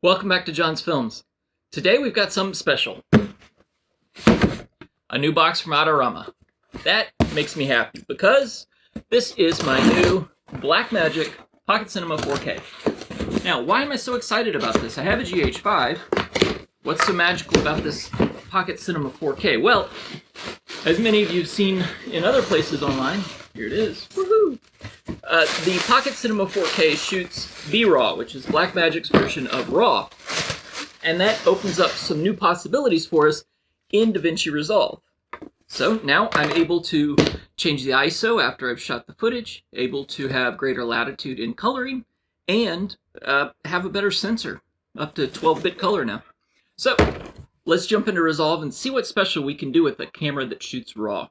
Welcome back to John's Films. Today we've got something special. A new box from Adorama. That makes me happy because this is my new Blackmagic Pocket Cinema 4K. Now, why am I so excited about this? I have a GH5. What's so magical about this Pocket Cinema 4K? Well, as many of you have seen in other places online, here it is. Woohoo! The Pocket Cinema 4K shoots B-RAW, which is Blackmagic's version of RAW. And that opens up some new possibilities for us in Davinci Resolve. So now I'm able to change the ISO after I've shot the footage, able to have greater latitude in coloring, and have a better sensor, up to 12-bit color now. So let's jump into Resolve and see what special we can do with a camera that shoots RAW.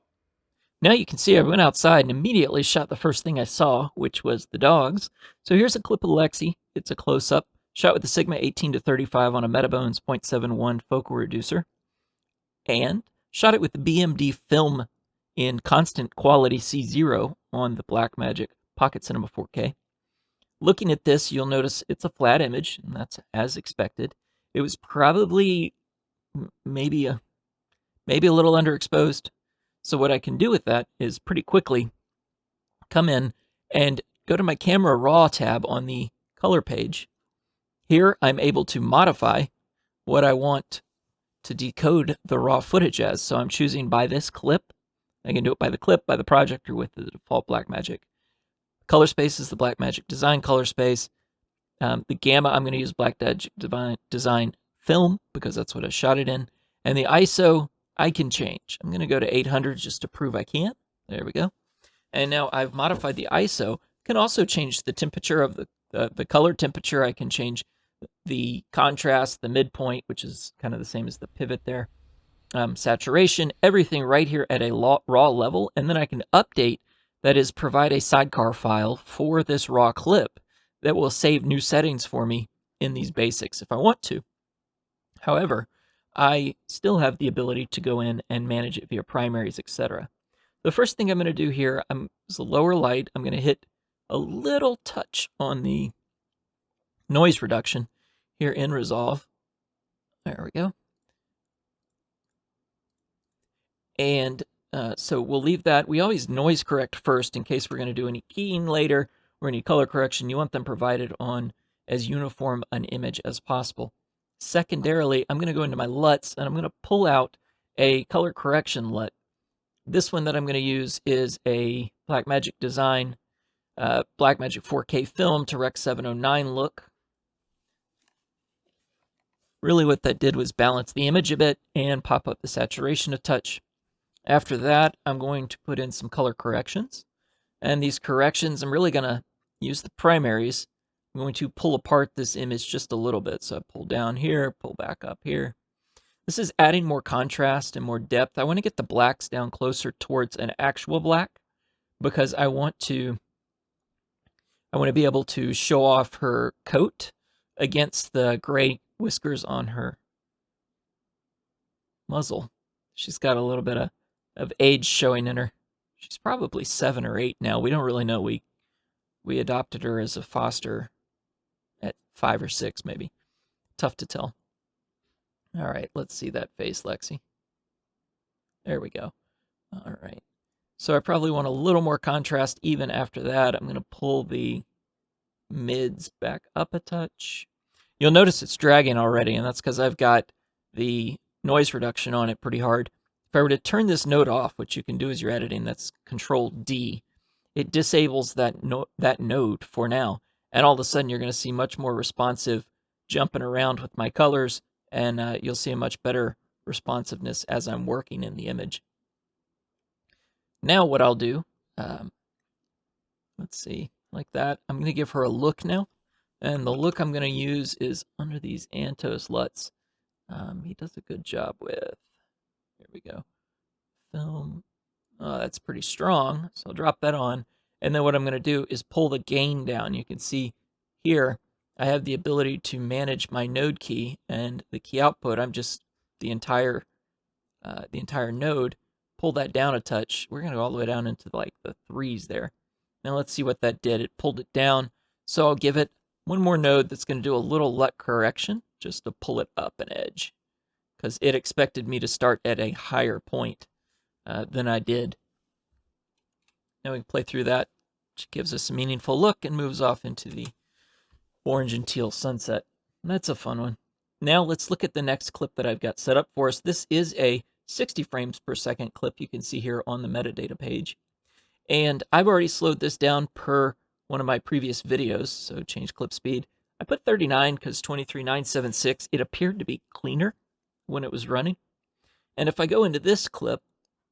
Now you can see I went outside and immediately shot the first thing I saw, which was the dogs. So here's a clip of Lexi. It's a close-up, shot with the Sigma 18-35 on a Metabones 0.71 focal reducer, and shot it with the BMD film in constant quality C0 on the Blackmagic Pocket Cinema 4K. Looking at this, you'll notice it's a flat image, and that's as expected. It was probably maybe a little underexposed. So what I can do with that is pretty quickly come in and go to my Camera Raw tab on the color page. Here I'm able to modify what I want to decode the raw footage as. So I'm choosing by this clip. I can do it by the clip, by the project, or with the default Blackmagic. Color space is the Blackmagic Design color space. The gamma, I'm going to use Blackmagic Design Film because that's what I shot it in. And the ISO, I can change. I'm going to go to 800 just to prove I can. There we go. And now I've modified the ISO. Can also change the temperature of the color temperature. I can change the contrast, the midpoint, which is kind of the same as the pivot there. Saturation, everything right here at a raw level. And then I can update, that is, provide a sidecar file for this raw clip that will save new settings for me in these basics if I want to. However, I still have the ability to go in and manage it via primaries, etc. The first thing I'm going to do here is a lower light. I'm going to hit a little touch on the noise reduction here in Resolve. There we go. And so we'll leave that. We always noise correct first in case we're going to do any keying later or any color correction. You want them provided on as uniform an image as possible. Secondarily, I'm going to go into my LUTs and I'm going to pull out a color correction LUT. This one that I'm going to use is a Blackmagic Design Blackmagic 4K film to Rec 709 look. Really what that did was balance the image a bit and pop up the saturation a touch. After that, I'm going to put in some color corrections. And these corrections, I'm really going to use the primaries. I'm going to pull apart this image just a little bit. So I pull down here, pull back up here. This is adding more contrast and more depth. I want to get the blacks down closer towards an actual black because I want to be able to show off her coat against the gray whiskers on her muzzle. She's got a little bit of age showing in her. She's probably 7 or 8 now. We don't really know. We adopted her as a foster at 5 or 6, maybe. Tough to tell. All right, let's see that face, Lexi. There we go. All right. So I probably want a little more contrast even after that. I'm going to pull the mids back up a touch. You'll notice it's dragging already, and that's because I've got the noise reduction on it pretty hard. If I were to turn this node off, which you can do as you're editing, that's Control D, it disables that node for now. And all of a sudden, you're going to see much more responsive jumping around with my colors, and you'll see a much better responsiveness as I'm working in the image. Now what I'll do, let's see, like that. I'm going to give her a look now. And the look I'm going to use is under these Antos LUTs. He does a good job with, here we go, film. Oh, that's pretty strong, so I'll drop that on. And then what I'm going to do is pull the gain down. You can see here I have the ability to manage my node key and the key output. I'm just the entire node. Pull that down a touch. We're going to go all the way down into like the 3s there. Now let's see what that did. It pulled it down. So I'll give it one more node that's going to do a little LUT correction just to pull it up an edge, because it expected me to start at a higher point than I did. Now we can play through that, which gives us a meaningful look and moves off into the orange and teal sunset. That's a fun one. Now let's look at the next clip that I've got set up for us. This is a 60 frames per second clip you can see here on the metadata page. And I've already slowed this down per one of my previous videos, so change clip speed. I put 39 because 23976, it appeared to be cleaner when it was running. And if I go into this clip,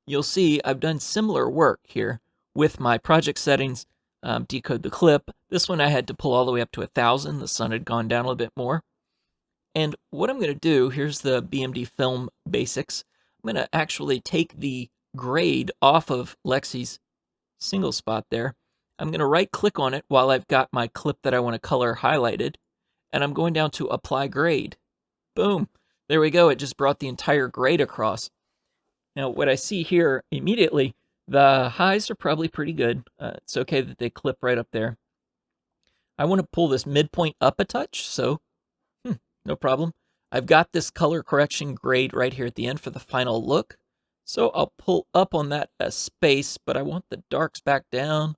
you'll see I've done similar work here with my project settings, decode the clip. This one I had to pull all the way up to 1000. The sun had gone down a little bit more. And what I'm going to do, here's the BMD film basics. I'm going to actually take the grade off of Lexi's single spot there. I'm going to right click on it while I've got my clip that I want to color highlighted, and I'm going down to apply grade. Boom. There we go. It just brought the entire grade across. Now what I see here immediately, the highs are probably pretty good. It's okay that they clip right up there. I want to pull this midpoint up a touch, so no problem. I've got this color correction grade right here at the end for the final look. So I'll pull up on that a space, but I want the darks back down,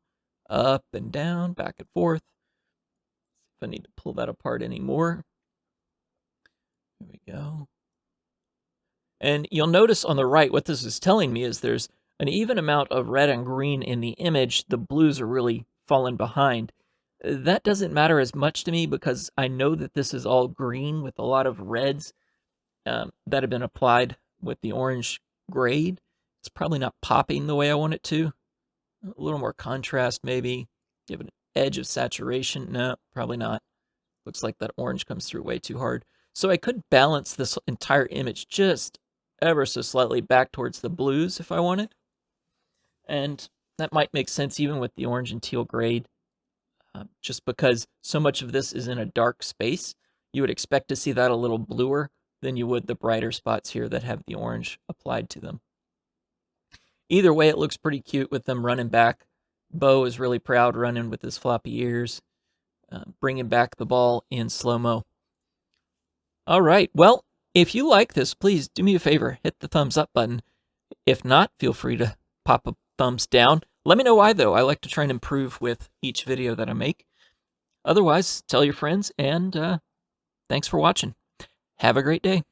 up and down, back and forth. If I need to pull that apart anymore. There we go. And you'll notice on the right, what this is telling me is there's an even amount of red and green in the image. The blues are really falling behind. That doesn't matter as much to me because I know that this is all green with a lot of reds that have been applied with the orange grade. It's probably not popping the way I want it to. A little more contrast maybe. Give it an edge of saturation. No, probably not. Looks like that orange comes through way too hard. So I could balance this entire image just ever so slightly back towards the blues if I wanted. And that might make sense even with the orange and teal grade. Just because so much of this is in a dark space, you would expect to see that a little bluer than you would the brighter spots here that have the orange applied to them. Either way, it looks pretty cute with them running back. Bo is really proud running with his floppy ears, bringing back the ball in slow-mo. All right, well, if you like this, please do me a favor, hit the thumbs up button. If not, feel free to pop a thumbs down. Let me know why, though. I like to try and improve with each video that I make. Otherwise, tell your friends, and thanks for watching. Have a great day.